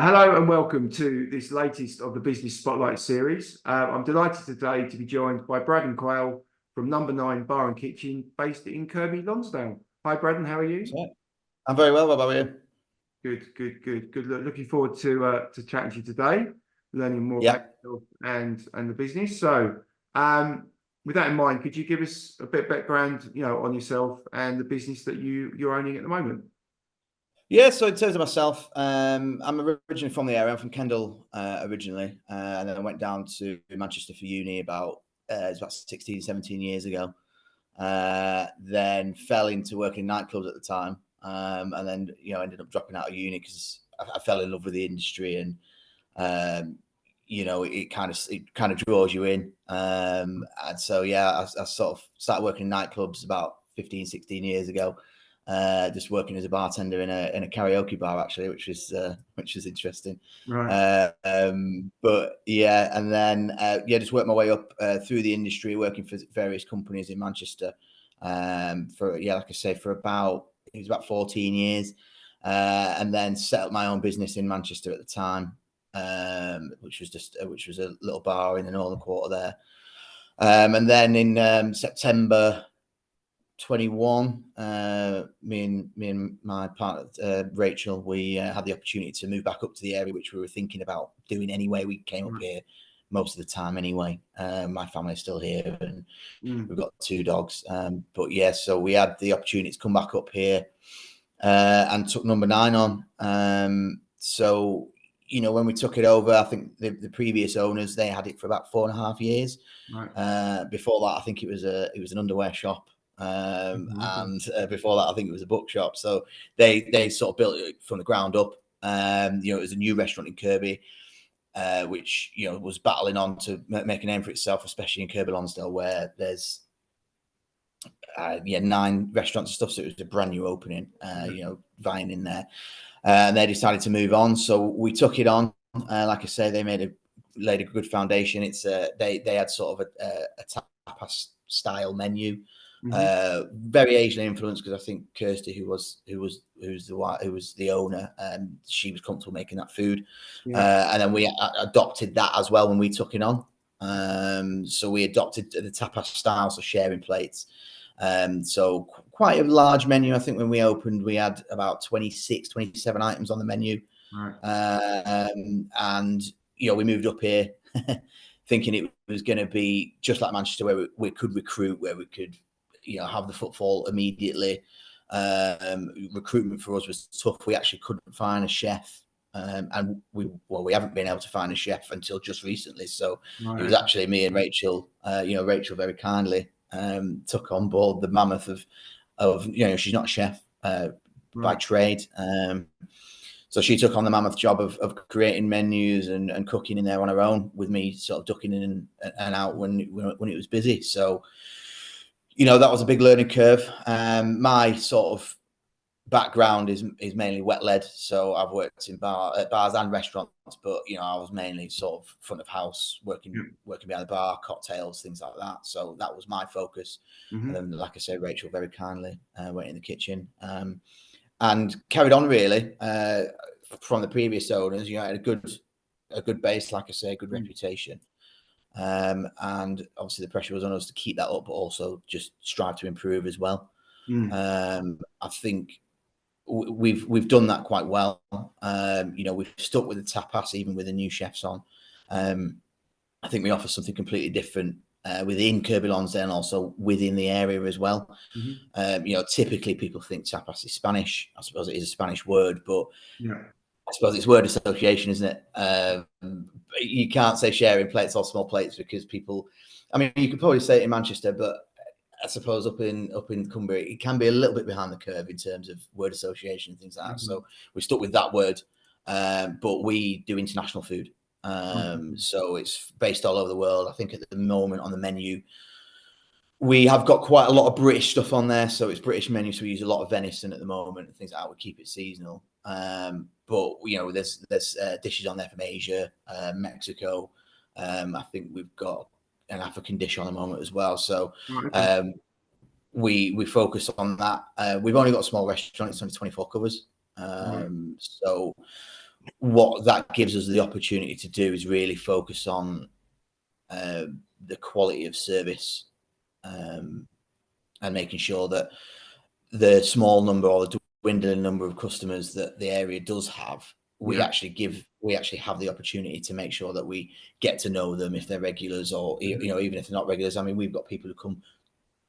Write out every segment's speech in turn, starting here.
Hello and welcome to this latest of the Business Spotlight series. I'm delighted today to be joined by Braddon Quayle from Number 9 Bar and Kitchen based in Kirkby Lonsdale. Hi Braddon, how are you? Right. I'm very well. What about you? Good. Looking forward to chatting to you today, learning more about Yeah. yourself and the business. So, with that in mind, could you give us a bit of background, on yourself and the business that you're owning at the moment? Yeah. So in terms of myself, I'm originally from the area. I'm from Kendal originally, and then I went down to Manchester for uni it's about 16, 17 years ago. Then fell into working in nightclubs at the time, and then ended up dropping out of uni because I fell in love with the industry, and um, it kind of draws you in. And so I sort of started working in nightclubs about 15, 16 years ago. Just working as a bartender in a karaoke bar actually, which is interesting. Right. But yeah, and then just worked my way up through the industry, working for various companies in Manchester. Like I say, it was about 14 years, and then set up my own business in Manchester at the time, which was a little bar in the northern quarter there. And then in September 21, me and my partner Rachel, we had the opportunity to move back up to the area, which we were thinking about doing anyway. We came up here most of the time anyway. My family's still here, and we've got 2 dogs. But yeah, so we had the opportunity to come back up here and took Number 9 on. So when we took it over, I think the previous owners, they had it for about 4.5 years. Right. Before that, I think it was an underwear shop. And before that, I think it was a bookshop. So they sort of built it from the ground up. It was a new restaurant in Kirkby, which was battling on to make a name for itself, especially in Kirkby Lonsdale, where there's 9 restaurants and stuff. So it was a brand new opening, vying in there. And they decided to move on, so we took it on. Like I say, they laid a good foundation. It's they had sort of a tapas style menu. Very Asian influence, because I think Kirsty, who was the owner, she was comfortable making that food. And then we adopted that as well when we took it on. So we adopted the tapas style, so sharing plates. So quite a large menu. I think when we opened, we had about 26, 27 items on the menu. Right. And we moved up here thinking it was going to be just like Manchester, where we could recruit, where we could have the footfall immediately. Recruitment for us was tough. We actually couldn't find a chef, and we haven't been able to find a chef until just recently. So it was actually me and Rachel. Rachel very kindly took on board the mammoth of she's not a chef by trade. So she took on the mammoth job of creating menus and cooking in there on her own, with me sort of ducking in and out when it was busy. So, that was a big learning curve. My sort of background is mainly wet led. So I've worked in bars and restaurants, but I was mainly sort of front of house, working behind the bar, cocktails, things like that. So that was my focus. And then, like I say, Rachel very kindly went in the kitchen. And carried on really from the previous owners. Had a good base, like I say, a good reputation, and obviously the pressure was on us to keep that up, but also just strive to improve as well. I think we've done that quite well. We've stuck with the tapas even with the new chefs on. I think we offer something completely different within Kirkby Lonsdale and also within the area as well. Typically people think tapas is Spanish. I suppose it is a Spanish word, but I suppose it's word association, isn't it? You can't say sharing plates or small plates, because people, you could probably say it in Manchester, but I suppose up in Cumbria, it can be a little bit behind the curve in terms of word association and things like that. So we stuck with that word, but we do international food. So it's based all over the world. I think at the moment on the menu, we have got quite a lot of British stuff on there. So it's British menu. So we use a lot of venison at the moment and things like that. We keep it seasonal. But there's dishes on there from Asia, Mexico. I think we've got an African dish on the moment as well. So we focus on that. We've only got a small restaurant. It's only 24 covers. So what that gives us the opportunity to do is really focus on the quality of service, and making sure that the small number or the dwindling number of customers that the area does have, we actually have the opportunity to make sure that we get to know them if they're regulars, or even if they're not regulars. I mean, we've got people who come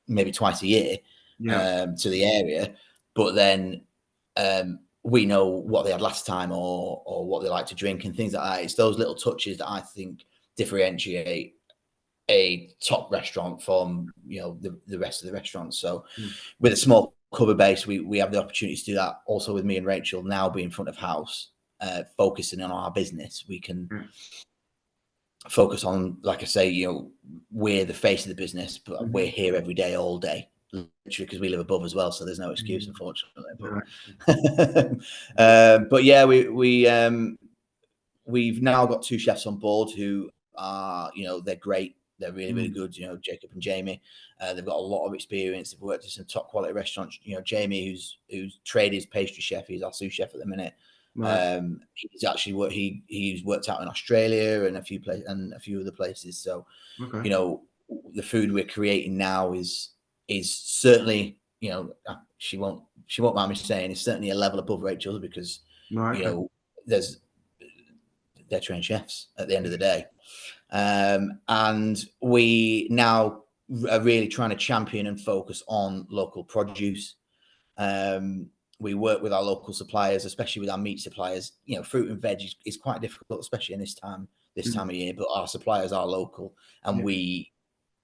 maybe twice a year to the area, but then we know what they had last time, or what they like to drink and things like that. It's those little touches that I think differentiate a top restaurant from the rest of the restaurants. So with a small cover base, we have the opportunity to do that. Also with me and Rachel now being front of house, focusing on our business, we can focus on, like I say, we're the face of the business, but we're here every day, all day, literally, because we live above as well. So there's no excuse, unfortunately. But yeah, we've now got 2 chefs on board who are, they're great. They're really, really good. Jacob and Jamie, they've got a lot of experience. They've worked in some top quality restaurants. Jamie, who's trade is pastry chef. He's our sous chef at the minute. He's actually he's worked out in Australia and a few other places. So, the food we're creating now is certainly, she won't mind me saying, it's certainly a level above Rachel's, because they're trained chefs at the end of the day. And we now are really trying to champion and focus on local produce. We work with our local suppliers, especially with our meat suppliers. Fruit and veg is quite difficult, especially in this time of year, but our suppliers are local, and we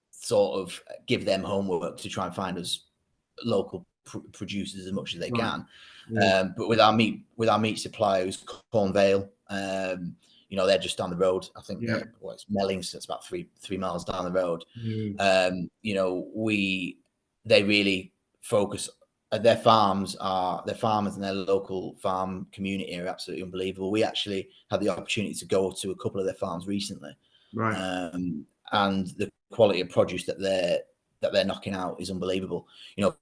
sort of give them homework to try and find us local producers as much as they can. But with our meat suppliers, Cornvale, they're just down the road. I think it's Mellings, so it's about three miles down the road. They really focus. Their farmers and their local farm community are absolutely unbelievable. We actually had the opportunity to go to a couple of their farms recently, and the quality of produce that they're knocking out is unbelievable. For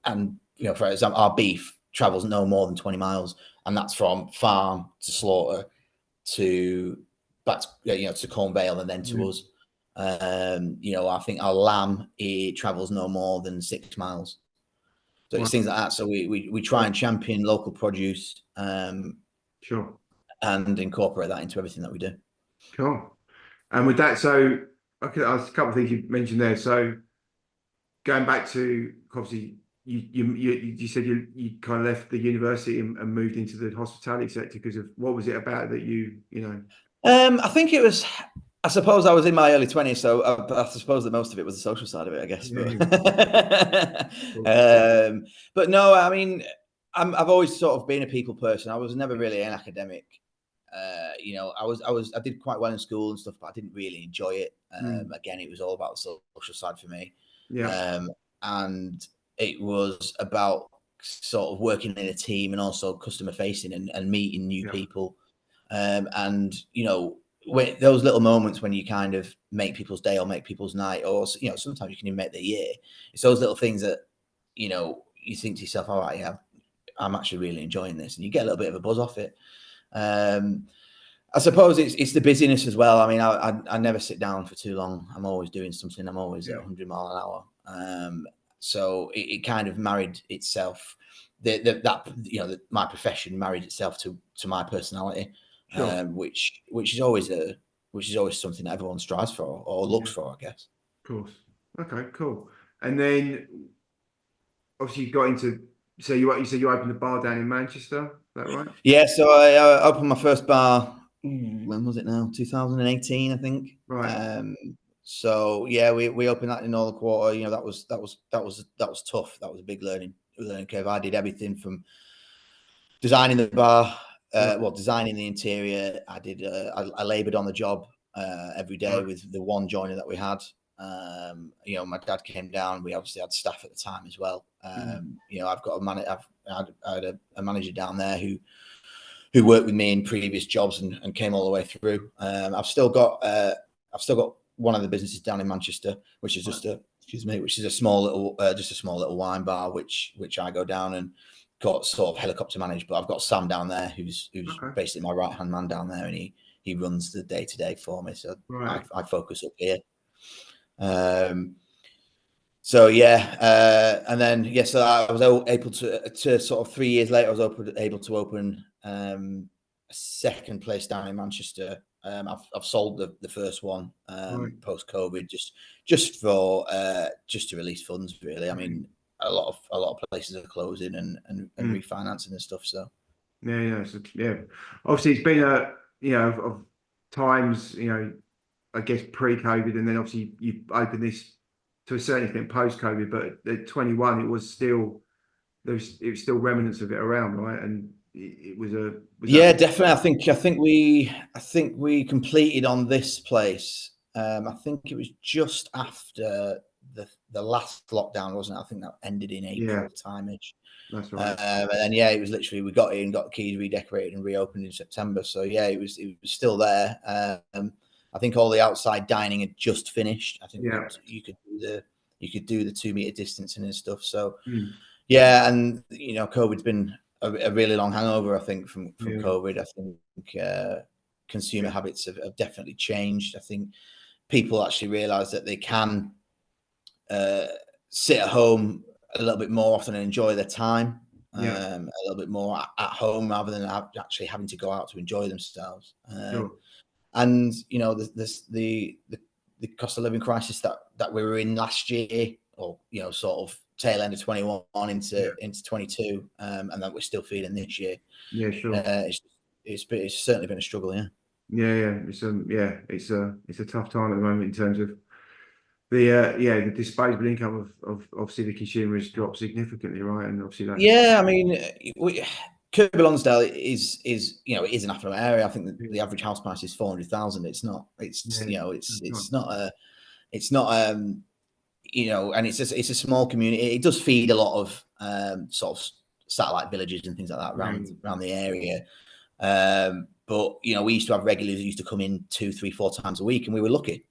example, our beef travels no more than 20 miles, and that's from farm to slaughter to back to Cornvale and then to us. I think our lamb, it travels no more than 6 miles. So it's things like that. So we try and champion local produce, and incorporate that into everything that we do. Cool. And with that, so I could ask a couple of things you mentioned there. So going back to, obviously, you said you kind of left the university and moved into the hospitality sector because of, what was it about that you know? I think it was, I suppose I was in my early 20s, so I suppose that most of it was the social side of it, I guess. But no, I mean, I've always sort of been a people person. I was never really an academic. I did quite well in school and stuff, but I didn't really enjoy it. Again, it was all about the social side for me. And it was about sort of working in a team and also customer facing and meeting new people. And those little moments when you kind of make people's day or make people's night, or sometimes you can even make their year. It's those little things that you think to yourself, all right, I'm actually really enjoying this, and you get a little bit of a buzz off it. I suppose it's the busyness as well. I mean, I never sit down for too long. I'm always doing something. I'm always at 100 mile an hour. So it kind of married itself. My profession married itself to my personality, which is always something that everyone strives for or looks for, I guess. Of course. Okay, cool. And then obviously you got into, so you said you opened a bar down in Manchester, is that right? Yeah, so I opened my first bar. When was it now? 2018, I think. Right. So yeah, we opened that in Northern Quarter. That was tough. That was a big learning curve. I did everything from designing the bar, designing the interior. I laboured on the job every day with the one joiner that we had. My dad came down. We obviously had staff at the time as well. I've got I had a manager down there who worked with me in previous jobs and came all the way through. I've still got one of the businesses down in Manchester, which is just a small little wine bar, which I go down got sort of helicopter managed, but I've got Sam down there who's Okay. basically my right hand man down there, and he runs the day to day for me. So Right. I focus up here. So yeah, and then so I was able to sort of 3 years later, I was able to open a second place down in Manchester. I've sold the first one Right. post COVID, just to release funds. Really, I Okay. mean, a lot of places are closing and Mm. refinancing and stuff. So Yeah. Yeah. Obviously, it's been of times, I guess pre-COVID, and then obviously you opened this to a certain extent post-COVID. But at 21, it was still still remnants of it around, right? And it was yeah, definitely. I think we completed on this place. I think it was just after the last lockdown, wasn't it? I think that ended in yeah, April time-ish. that's right. And then it was literally we got in, got the keys redecorated, and reopened in September. So yeah, it was still there. I think all the outside dining had just finished. I think Yeah. you could do the 2 meter distancing and stuff. So Mm. yeah, and COVID's been a really long hangover. I think from Yeah. COVID, I think consumer Yeah. habits have definitely changed. I think people actually realise that they can sit at home a little bit more often and enjoy their time Yeah. a little bit more at home rather than actually having to go out to enjoy themselves. Sure. And the cost of living crisis that we were in last year, or sort of tail end of 21 Yeah. into 22, and that we're still feeling this year. Yeah. Sure. It's certainly been a struggle. Yeah. Yeah. It's a tough time at the moment in terms of the disposable income of obviously the consumer has dropped significantly, right? And obviously that's Yeah, I mean, Kirkby Lonsdale is it is an affluent area. I think the average house price is 400,000. It's not. It's yeah, it's not a. It's not and it's a small community. It does feed a lot of sort of satellite villages and things like that around the area. But we used to have regulars who used to come in 2, 3, 4 times a week, and we were lucky.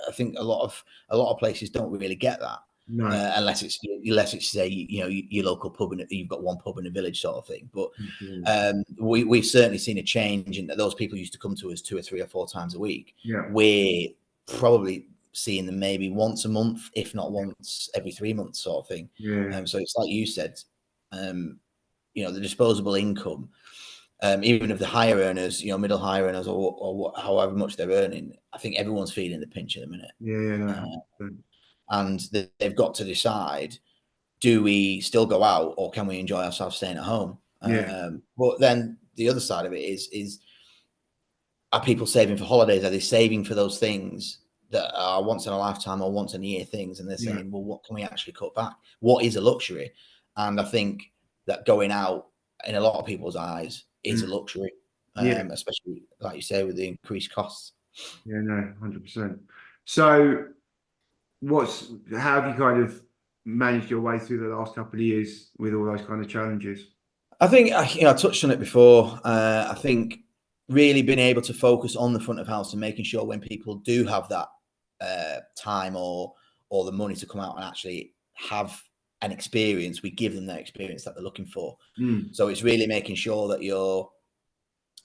I think a lot of places don't really get that. no, Unless it's say your local pub and you've got one pub in a village sort of thing. But we've certainly seen a change in that. Those people used to come to us 2 or 3 or 4 times a week. yeah, We're probably seeing them maybe once a month, if not once every 3 months, sort of thing. yeah, So it's like you said, the disposable income, even of the higher earners, middle higher earners, or however much they're earning, I think everyone's feeling the pinch at the minute. no, And they've got to decide: do we still go out, or can we enjoy ourselves staying at home? yeah, But then the other side of it is are people saving for holidays? Are they saving for those things that are once in a lifetime or once in a year things? And they're yeah, saying, well, what can we actually cut back? What is a luxury? And I think that going out, in a lot of people's eyes, is a luxury, yeah, especially, like you say, with the increased costs. yeah, no, 100%. So how have you kind of managed your way through the last couple of years with all those kind of challenges? I think I touched on it before. I think really being able to focus on the front of house and making sure when people do have that time or the money to come out and actually have an experience, we give them that experience that they're looking for. So it's really making sure that you're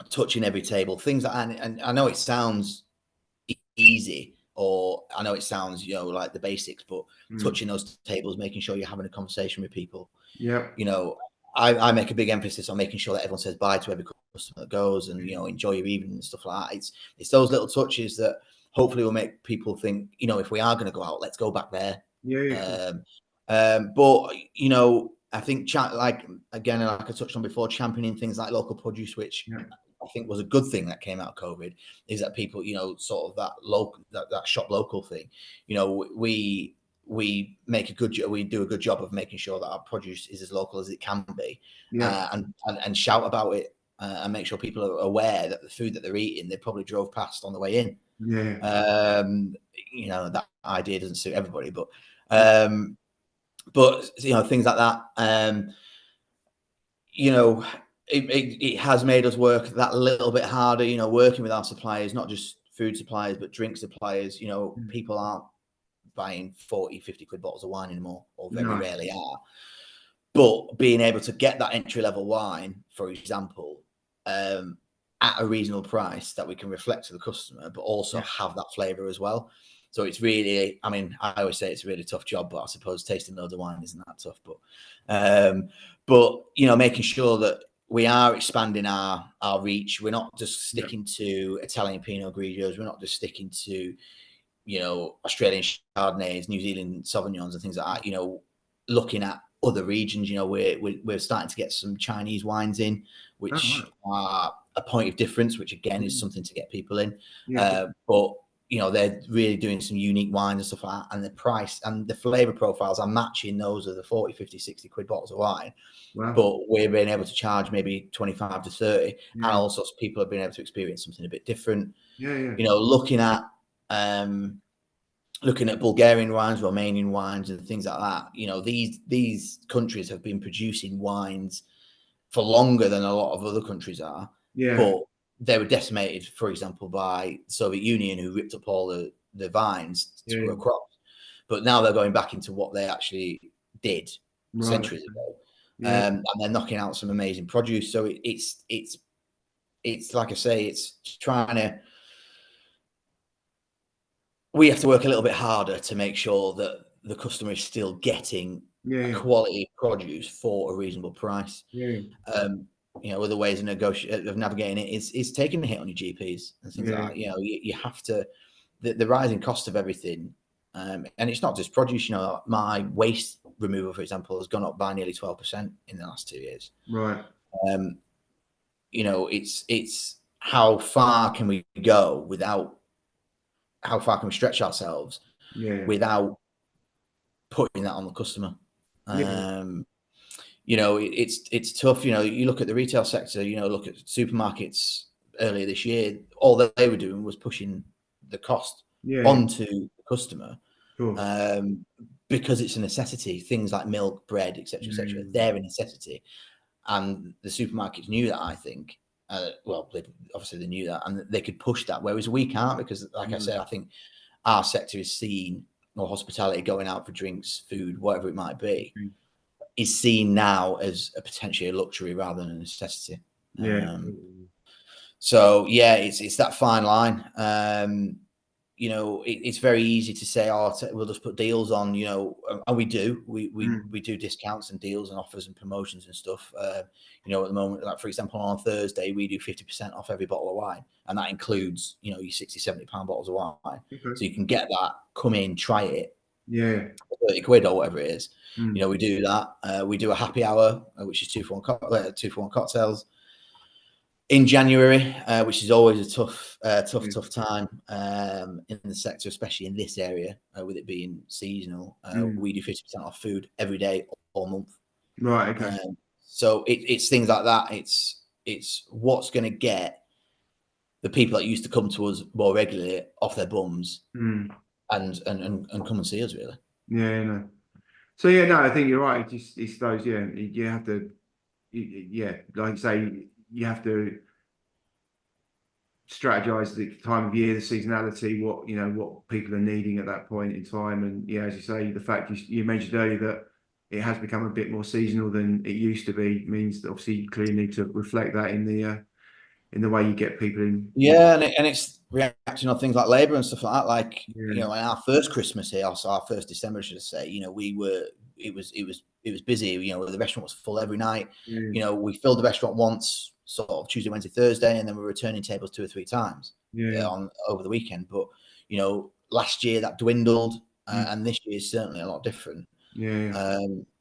touching every table, things that, and I know it sounds easy, or I know it sounds like the basics, but touching those tables, making sure you're having a conversation with people. Yeah, I make a big emphasis on making sure that everyone says bye to every customer that goes, and enjoy your evening and stuff like that. It's those little touches that hopefully will make people think, if we are going to go out, let's go back there. yeah, But I think like I touched on before, championing things like local produce, which yeah, I think was a good thing that came out of COVID, is that people, sort of that local, that shop local thing. We do a good job of making sure that our produce is as local as it can be, yeah, and shout about it, and make sure people are aware that the food that they're eating, they probably drove past on the way in. yeah, That idea doesn't suit everybody, but things like that. It has made us work that little bit harder, working with our suppliers, not just food suppliers, but drink suppliers. People aren't buying 40, 50 quid bottles of wine anymore, or very no, rarely are. but being able to get that entry level wine, for example, at a reasonable price that we can reflect to the customer, but also have that flavour as well. So it's really, I mean, I always say it's a really tough job, but I suppose tasting loads of wine isn't that tough. But you know, making sure that we are expanding our reach. We're not just sticking to Italian Pinot Grigios. We're not just sticking to, you know, Australian Chardonnays, New Zealand Sauvignons, and things like that. You know, looking at other regions. You know, we're starting to get some Chinese wines in, which are a point of difference, which again is something to get people in. But you know, they're really doing some unique wines and stuff like that, and the price and the flavor profiles are matching those of the 40, 50, 60 quid bottles of wine. But we're being able to charge maybe 25 to 30, and also people have been able to experience something a bit different. You know, looking at Bulgarian wines, Romanian wines, and things like that. You know, these countries have been producing wines for longer than a lot of other countries are. But they were decimated, for example, by the Soviet Union, who ripped up all the vines to grow crops. But now they're going back into what they actually did centuries ago. And they're knocking out some amazing produce. So it's like I say, it's trying to. We have to work a little bit harder to make sure that the customer is still getting quality produce for a reasonable price. You know, other ways of navigating it is taking a hit on your GPs and things like that. You know, you have to, the rising cost of everything, and it's not just produce. You know, my waste removal, for example, has gone up by nearly 12% in the last 2 years. You know, it's how far can we go without, how far can we stretch ourselves without putting that on the customer? You know, it's tough. You know, you look at the retail sector, you know, look at supermarkets earlier this year, all that they were doing was pushing the cost onto the customer because it's a necessity. Things like milk, bread, etc., they're a necessity. And the supermarkets knew that, I think. Well, obviously they knew that, and they could push that, whereas we can't, because like I said, I think our sector is seen, or hospitality, going out for drinks, food, whatever it might be, is seen now as potentially a luxury rather than a necessity. So yeah, it's that fine line. You know, it's very easy to say, oh, we'll just put deals on, you know, and we do. We do discounts and deals and offers and promotions and stuff. You know, at the moment, like for example, on Thursday, we do 50% off every bottle of wine, and that includes, you know, your 60, 70 pound bottles of wine. So you can get that, come in, try it. 30 quid or whatever it is. You know, we do that. We do a happy hour, which is 2 for 1 cocktails in January, which is always a tough time in the sector, especially in this area, with it being seasonal. We do 50% off food every day, all month. So it's things like that. It's what's going to get the people that used to come to us more regularly off their bums and come and see us, really. So I think you're right. It's those, you have to, like you say, you have to strategize the time of year, the seasonality, what people are needing at that point in time. And as you say, the fact you mentioned earlier that it has become a bit more seasonal than it used to be means that obviously you clearly need to reflect that in the way you get people in. And it's reacting on things like labour and stuff like that. Like, you know, in our first Christmas here, also our first December, I should say, you know, it was busy. You know, the restaurant was full every night. You know, we filled the restaurant once, sort of Tuesday, Wednesday, Thursday, and then we're returning tables 2 or 3 times on over the weekend. But you know, last year that dwindled, and this year is certainly a lot different.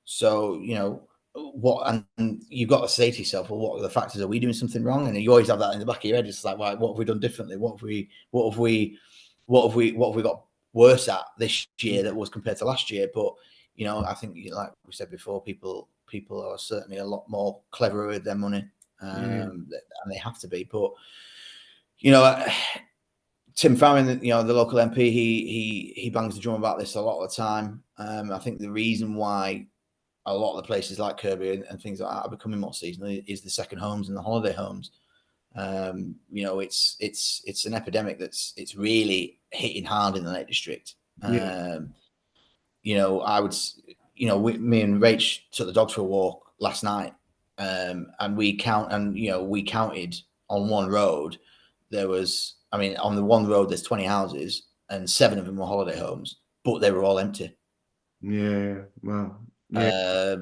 So you know, and you've got to say to yourself, well, what are the factors? Are we doing something wrong? And you always have that in the back of your head. It's like, right, what have we done differently? What have we got worse at this year that was compared to last year? But you know, I think, like we said before, people are certainly a lot more cleverer with their money, and they have to be. But you know, Tim Farron, you know, the local MP, he bangs the drum about this a lot of the time. I think the reason why a lot of the places like Kirkby and things like that are becoming more seasonal is the second homes and the holiday homes. You know, it's an epidemic it's really hitting hard in the Lake District. You know, me and Rach took the dogs for a walk last night, and we counted on one road. There was, on the one road, there's 20 houses, and 7 of them were holiday homes, but they were all empty. Yeah, well, yeah.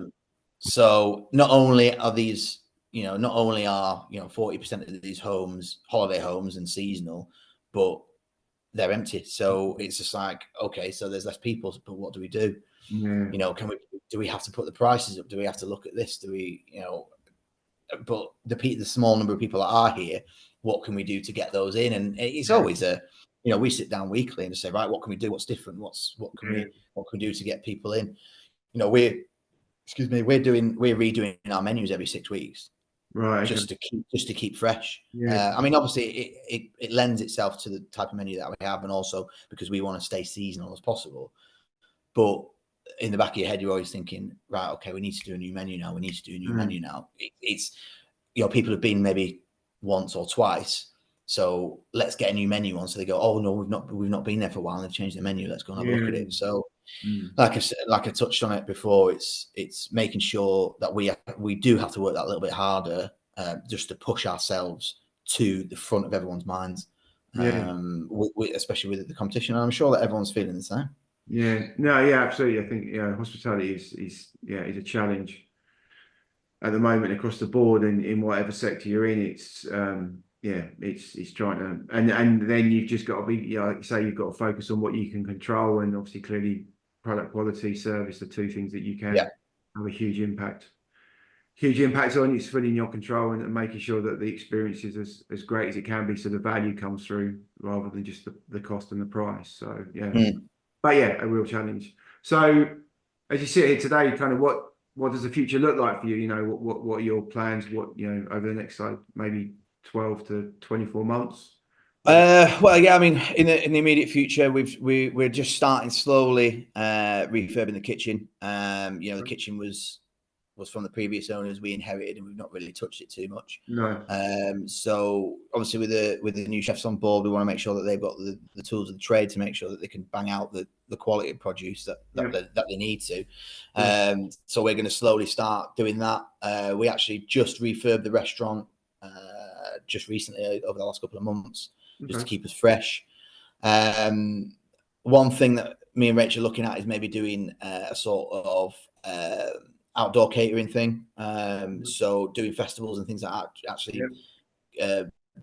So not only are these, not only are 40% of these homes holiday homes and seasonal, but they're empty. So it's just like, okay, so there's less people, but what do we do? Yeah. Do we have to put the prices up? Do we have to look at this? Do we, but the small number of people that are here, what can we do to get those in? And it's always we sit down weekly and just say, right, what can we do? What's different? What can we do to get people in? We're redoing our menus every 6 weeks, Right. Okay. just to keep fresh. Yeah. Obviously it lends itself to the type of menu that we have, and also because we want to stay seasonal as possible. But in the back of your head, you're always thinking, right, okay, we need to do a new menu now. Menu now. It's people have been maybe once or twice, so let's get a new menu on. So they go, oh no, we've not been there for a while, and they've changed the menu. Let's go and have a look at it. So, like I touched on it before, it's making sure that we do have to work that a little bit harder, just to push ourselves to the front of everyone's minds. Especially with the competition. And I'm sure that everyone's feeling the same. Yeah, no, yeah, absolutely. I think hospitality is a challenge at the moment across the board, and in whatever sector you're in. It's it's trying to, and then you've just got to be, like you say, you've got to focus on what you can control, and obviously clearly product quality, service, the two things that you can have a huge impact on. It's fully in your control, and making sure that the experience is as great as it can be, so the value comes through rather than just the cost and the price. So but yeah, a real challenge. So as you sit here today, kind of what does the future look like for you? What are your plans? Over the next maybe 12 to 24 months? Well, yeah, in the immediate future, we're just starting slowly refurbing the kitchen. The kitchen was from the previous owners we inherited, and we've not really touched it too much. No. So obviously with the new chefs on board, we want to make sure that they've got the tools of the trade to make sure that they can bang out the quality of produce that they need to. So we're going to slowly start doing that. We actually just refurbed the restaurant just recently over the last couple of months, just to keep us fresh. One thing that me and Rachel are looking at is maybe doing a sort of outdoor catering thing. So doing festivals and things like that, actually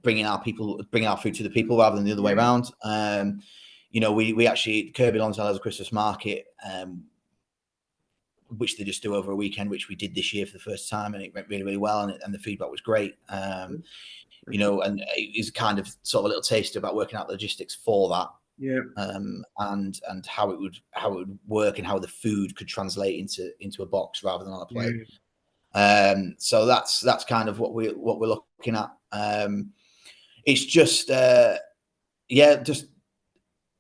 bringing our food to the people rather than the other way around. We actually, Kirkby Lonsdale has a Christmas market, which they just do over a weekend, which we did this year for the first time, and it went really, really well, and the feedback was great. And it's kind of sort of a little taste about working out the logistics for that. And how it would work, and how the food could translate into a box rather than on a plate. So that's kind of what we're looking at. It's just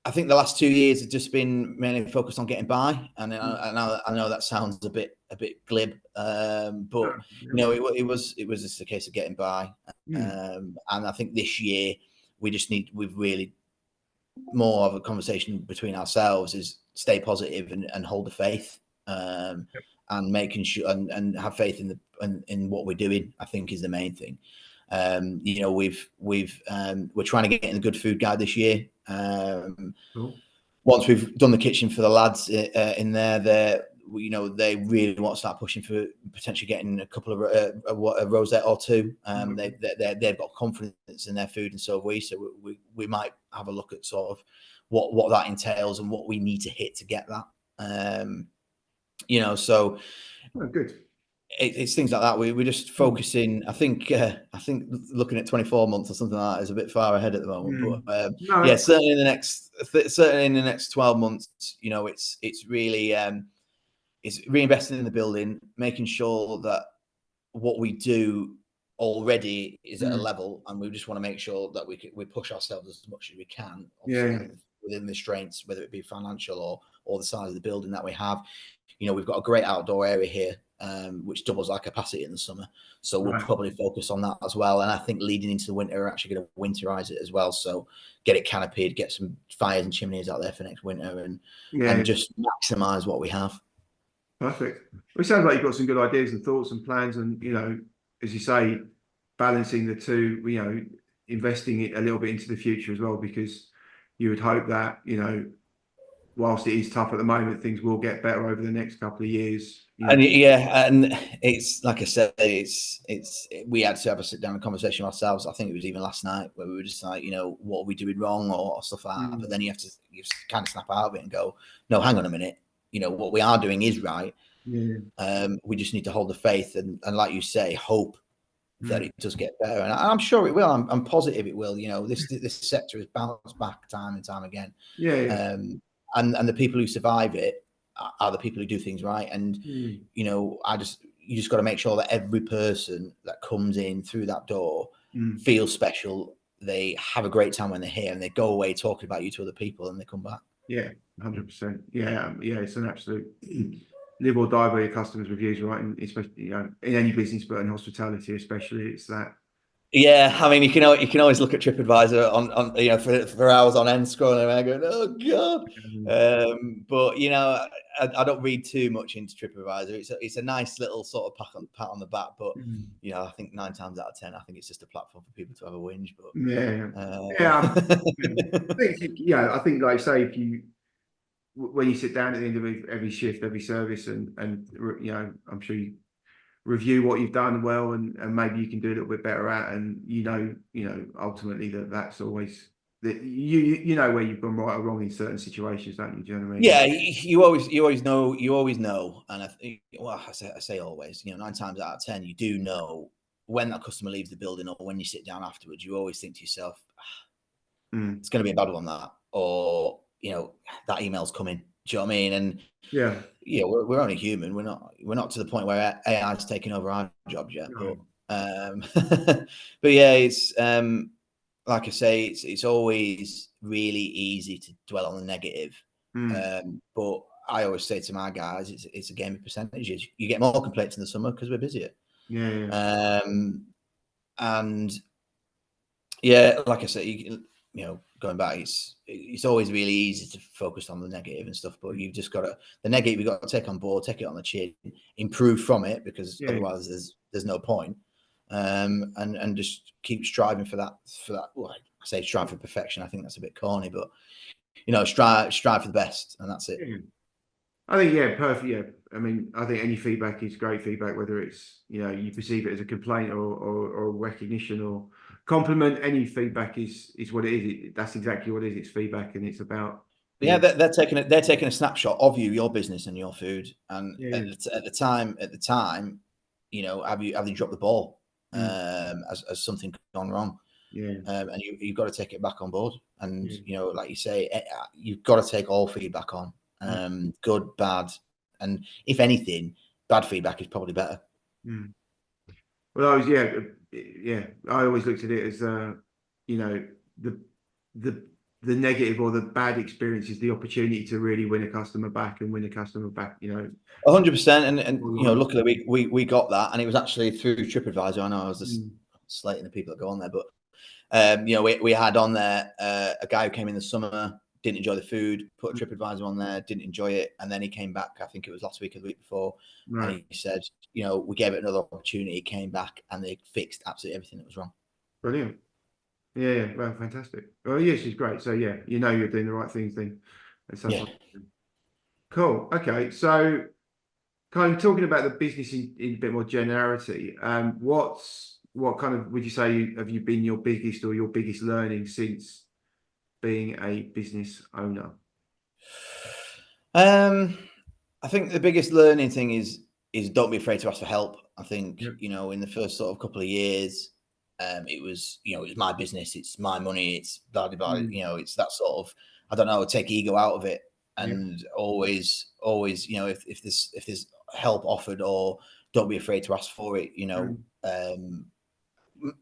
I think the last 2 years have just been mainly focused on getting by, and I know that sounds a bit glib, but it was just a case of getting by. And I think this year we've really more of a conversation between ourselves is stay positive and hold the faith, and making sure and have faith in what we're doing, I think, is the main thing. We're trying to get in the good food guide this year. Once we've done the kitchen for the lads in there, they really want to start pushing for potentially getting a couple of a rosette or two. They've got confidence in their food, and so have we. So we might have a look at sort of what that entails and what we need to hit to get that. So good. It's things like that. We're just focusing. I think looking at 24 months or something like that is a bit far ahead at the moment. But certainly in the next 12 months, it's really it's reinvesting in the building, making sure that what we do already is at a level, and we just want to make sure that we push ourselves as much as we can, within the restraints, whether it be financial or the size of the building that we have. We've got a great outdoor area here, which doubles our capacity in the summer. So we'll probably focus on that as well. And I think leading into the winter, we're actually going to winterize it as well. So get it canopied, get some fires and chimneys out there for next winter, and just maximize what we have. Perfect. Well, it sounds like you've got some good ideas and thoughts and plans, and as you say, balancing the two. Investing it a little bit into the future as well, because you would hope that whilst it is tough at the moment, things will get better over the next couple of years. And yeah, and it's like I said, it's we had to have a sit down conversation ourselves. I think it was even last night where we were just like, what are we doing wrong or stuff like that. But then you have to kind of snap out of it and go, no, hang on a minute. What we are doing is right. Yeah. We just need to hold the faith and like you say, hope that it does get better. And I'm sure it will. I'm positive it will. This sector has bounced back time and time again. Yeah. And the people who survive it are the people who do things right. And you just got to make sure that every person that comes in through that door feels special. They have a great time when they're here, and they go away talking about you to other people, and they come back. Yeah, 100%. Yeah. It's an absolute live or die by your customers' reviews, right? And especially in any business, but in hospitality especially, it's that. Yeah, I mean, you can always look at TripAdvisor on for hours on end, scrolling around, going, "Oh God!" But I don't read too much into TripAdvisor. It's a nice little sort of pat on the back, but I think 9 times out of 10, I think it's just a platform for people to have a whinge. But I think like say when you sit down at the end of every shift, every service, and I'm sure you review what you've done well, and maybe you can do a little bit better at, and ultimately that's always that you know where you've gone right or wrong in certain situations, don't you? Do you know what I mean? Yeah, you always know, and I say always, 9 times out of 10, you do know when that customer leaves the building or when you sit down afterwards. You always think to yourself, it's going to be a bad one, that, or that email's coming. Do you know what I mean? And we're only human. We're not to the point where AI is taking over our jobs yet. No. But yeah, it's like I say, it's always really easy to dwell on the negative. But I always say to my guys, it's a game of percentages. You get more complaints in the summer because we're busier. And yeah, like I say, going back, it's always really easy to focus on the negative and stuff, but you've just got to, the negative you've got to take on board, take it on the chin, improve from it, because otherwise there's no point. And just keep striving for that. Well, I say strive for perfection. I think that's a bit corny, but strive for the best, and that's it. I think perfect. I mean, I think any feedback is great feedback, whether it's you perceive it as a complaint or recognition or compliment. Any feedback is what it is. That's exactly what it is. It's feedback, and it's about. Yeah, they're taking a snapshot of you, your business, and your food. And at the time, have you dropped the ball? As something gone wrong? And you've got to take it back on board. And like you say, you've got to take all feedback on. Good, bad, and if anything, bad feedback is probably better. Well, I always looked at it as the negative or the bad experience is the opportunity to really win a customer back and win a customer back. 100%, and luckily we got that, and it was actually through TripAdvisor. I know I was just slating the people that go on there, but we had on there a guy who came in the summer, didn't enjoy the food, put a TripAdvisor on there, didn't enjoy it, and then he came back, I think it was last week or the week before, and he said, we gave it another opportunity, came back, and they fixed absolutely everything that was wrong. Brilliant. Yeah, well, fantastic. Well, yeah, she's great. So you're doing the right things then. Cool. Okay, so kind of talking about the business in a bit more generality, what kind of would you say have you been your biggest learning since being a business owner? I think the biggest learning thing is don't be afraid to ask for help. I think in the first sort of couple of years, it was my business, it's my money, it's blah blah blah. It's that sort of, I don't know, take ego out of it, and always if there's help offered, or don't be afraid to ask for it.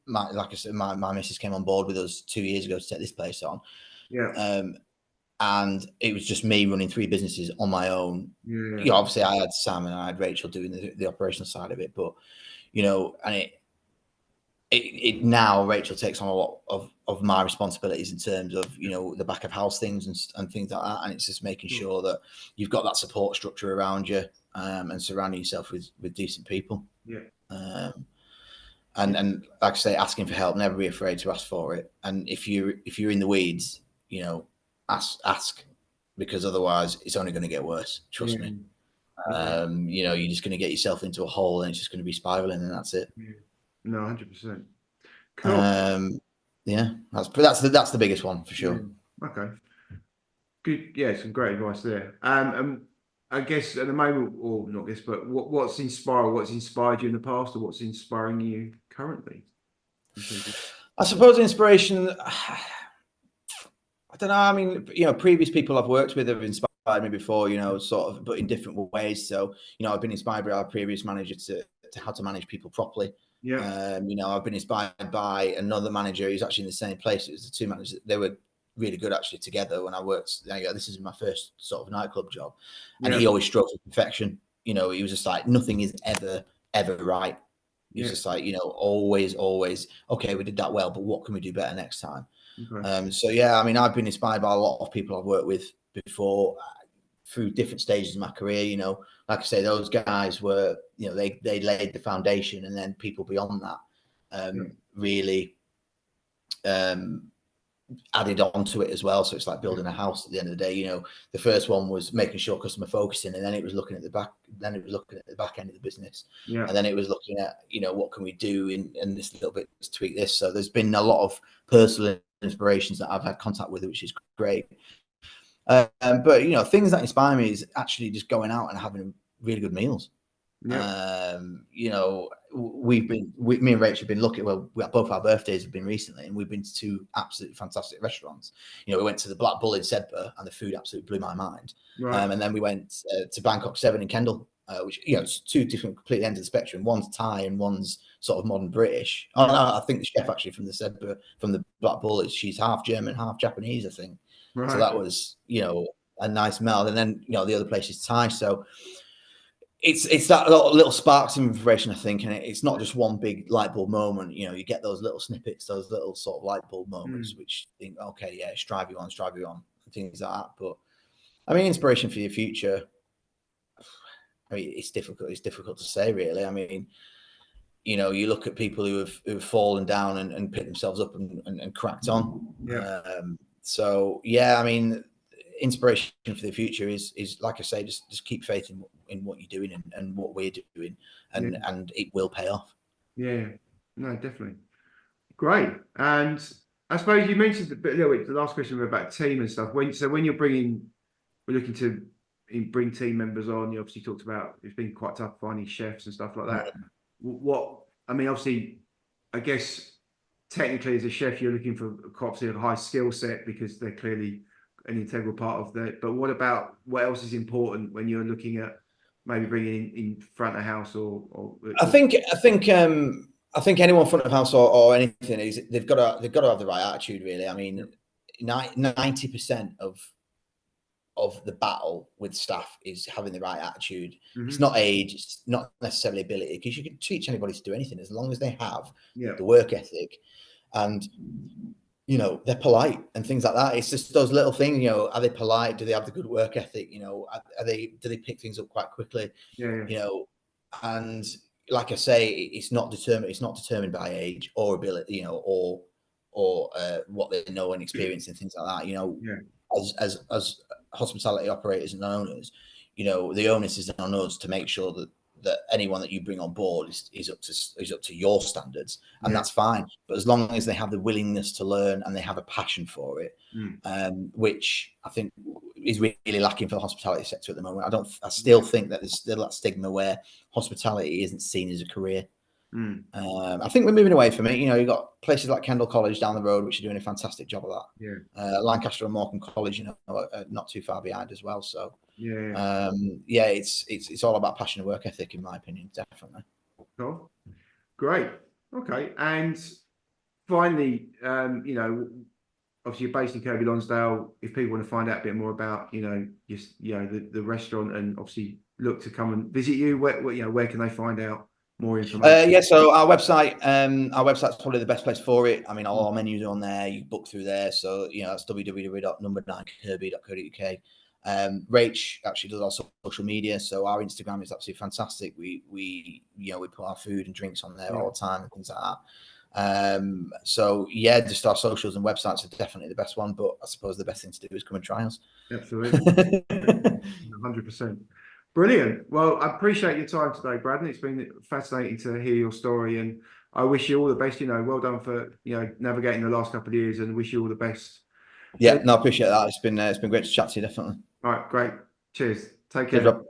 Like I said, my missus came on board with us 2 years ago to take this place on. And it was just me running 3 businesses on my own. Obviously I had Sam and I had Rachel doing the operational side of it, but and now Rachel takes on a lot of my responsibilities in terms of, the back of house things and things like that. And it's just making sure that you've got that support structure around you, and surrounding yourself with decent people. Yeah. And like I say, asking for help, never be afraid to ask for it. And if you're in the weeds, ask, because otherwise it's only going to get worse. Trust me. You're just going to get yourself into a hole, and it's just going to be spiraling, and that's it. Yeah. No, 100%. Cool. Yeah, that's the biggest one for sure. Yeah. Okay. Good. Yeah, some great advice there. I guess at the moment, or not guess, but what's inspired you in the past, or what's inspiring you currently? I suppose inspiration, I don't know. I mean, previous people I've worked with have inspired me before, sort of, but in different ways. So, I've been inspired by our previous manager to how to manage people properly. Yeah. I've been inspired by another manager who's actually in the same place. It was the two managers. They were really good actually together when I worked. This is my first sort of nightclub job, and he always strove for perfection. He was just like, nothing is ever right. He was just like, always, okay, we did that well, but what can we do better next time? Okay. So yeah, I mean, I've been inspired by a lot of people I've worked with before through different stages of my career. Like I say, those guys were, they laid the foundation, and then people beyond that really added on to it as well. So it's like building a house at the end of the day. The first one was making sure customer focusing, and then it was looking at the back, then it was looking at the back end of the business. Yeah. And then it was looking at, what can we do in this little bit to tweak this. So there's been a lot of personal inspirations that I've had contact with, which is great. But things that inspire me is actually just going out and having really good meals. Yeah. Me and Rachel have been looking. Well, both our birthdays have been recently, and we've been to two absolutely fantastic restaurants. We went to the Black Bull in Sedbergh, and the food absolutely blew my mind. Right. And then we went to Bangkok 7 in Kendal, which it's two different complete ends of the spectrum. One's Thai and one's sort of modern British. Oh no, I think the chef actually from the Black Bull she's half German, half Japanese, I think. Right. So that was a nice meld. And then the other place is Thai. So it's that little sparks of inspiration, I think, and it's not just one big light bulb moment. You get those little snippets, those little sort of light bulb moments, which you think, okay, yeah, strive you on, and things like that. But I mean, inspiration for your future. I mean, it's difficult. It's difficult to say, really. I mean, you look at people who have fallen down and picked themselves up and cracked on. Yeah. So yeah, I mean, inspiration for the future is like I say, just keep faith in what you're doing and what we're doing, and it will pay off. Yeah, no, definitely. Great. And I suppose you mentioned a little bit, the last question about team and stuff. When we're looking to bring team members on, you obviously talked about it's been quite tough finding chefs and stuff like that. I mean, obviously, I guess technically as a chef, you're looking for obviously a high skill set because they're clearly an integral part of that. But what else is important when you're looking at maybe bringing in front of house or I think anyone front of house or anything is they've got to have the right attitude, really. I mean, 90% of the battle with staff is having the right attitude. It's not age, it's not necessarily ability, because you can teach anybody to do anything as long as they have the work ethic and they're polite and things like that. It's just those little things, are they polite? Do they have the good work ethic? Do they pick things up quite quickly? And like I say, it's not determined by age or ability, or what they know and experience and things like that. As hospitality operators and owners, the onus is on us to make sure that anyone that you bring on board is up to your standards, and that's fine. But as long as they have the willingness to learn and they have a passion for it, which I think is really lacking for the hospitality sector at the moment. I still think that there's still that stigma where hospitality isn't seen as a career. I think we're moving away from it. You've got places like Kendal College down the road, which are doing a fantastic job of that. Lancaster and Morecambe College, not too far behind as well. So it's all about passion and work ethic, in my opinion, definitely. Cool. Great. Okay. And finally, obviously you're based in Kirkby Lonsdale. If people want to find out a bit more about, the restaurant and obviously look to come and visit you, where can they find out more information? Yeah, so our website's probably the best place for it. I mean, all our menus are on there. You book through there. So, that's www.number9kirkby.co.uk. Rach actually does our social media. So our Instagram is absolutely fantastic. We put our food and drinks on there all the time and things like that. So yeah, just our socials and websites are definitely the best one, but I suppose the best thing to do is come and try us. Absolutely. 100%. Brilliant. Well, I appreciate your time today, Braddan. It's been fascinating to hear your story, and I wish you all the best. Well done for navigating the last couple of years, and wish you all the best. Yeah, no, I appreciate that. It's been great to chat to you, definitely. All right, great. Cheers. Take Cheers, care. Rob.